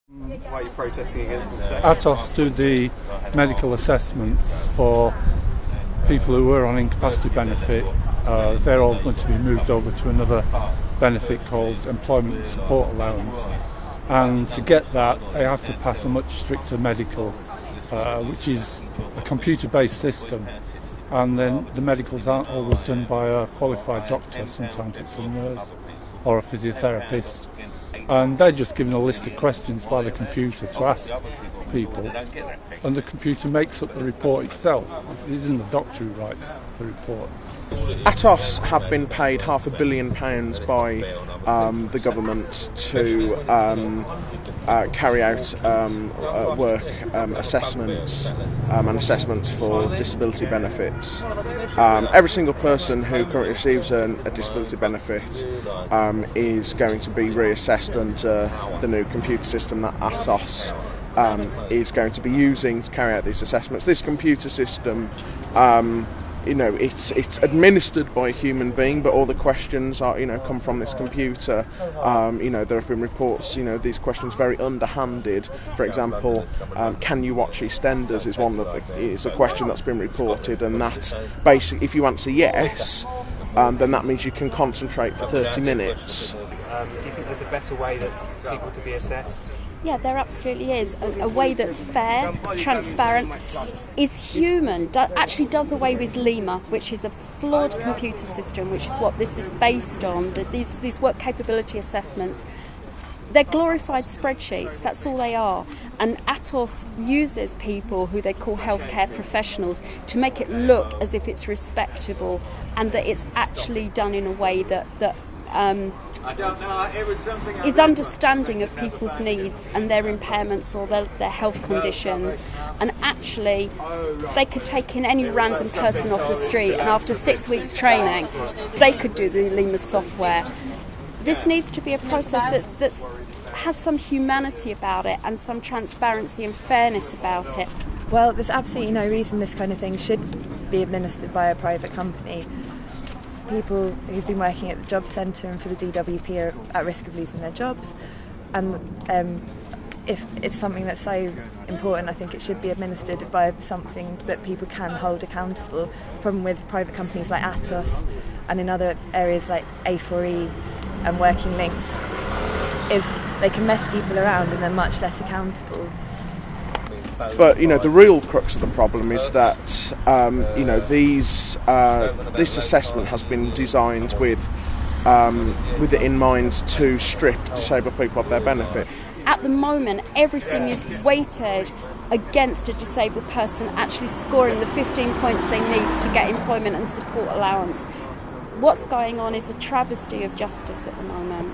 Why are you protesting against them today? Atos do the medical assessments for people who are on incapacity benefit. They're all going to be moved over to another benefit called employment support allowance, and to get that they have to pass a much stricter medical, which is a computer-based system, and then the medicals aren't always done by a qualified doctor. Sometimes it's a nurse or a physiotherapist, and they're just given a list of questions by the computer to ask people, and the computer makes up the report itself. It isn't the doctor who writes the report. Atos have been paid £500 million by the government to carry out work assessments and assessments for disability benefits. Every single person who currently receives a disability benefit is going to be reassessed under the new computer system that Atos is going to be using to carry out these assessments. This computer system, it's administered by a human being, but all the questions are, come from this computer. There have been reports, these questions very underhanded. For example, can you watch EastEnders is a question that's been reported, and that basically, if you answer yes, then that means you can concentrate for 30 minutes. Do you think there's a better way that people could be assessed? Yeah, there absolutely is. A way that's fair, transparent, is human, actually does away with Lima, which is a flawed computer system, which is what this is based on. These work capability assessments, they're glorified spreadsheets, that's all they are. And Atos uses people who they call healthcare professionals to make it look as if it's respectable and that it's actually done in a way that is understanding of people's needs and their impairments or their health conditions. And actually, they could take in any random person off the street, and after 6 weeks training, they could do the Lima software. This needs to be a process that has some humanity about it and some transparency and fairness about it. Well, there's absolutely no reason this kind of thing should be administered by a private company. People who've been working at the job centre and for the DWP are at risk of losing their jobs, and if it's something that's so important, I think it should be administered by something that people can hold accountable. The problem with private companies like Atos and in other areas like A4E and Working Links is they can mess people around and they're much less accountable. But the real crux of the problem is that this assessment has been designed with it in mind to strip disabled people of their benefit. At the moment, everything is weighted against a disabled person actually scoring the 15 points they need to get employment and support allowance. What's going on is a travesty of justice at the moment.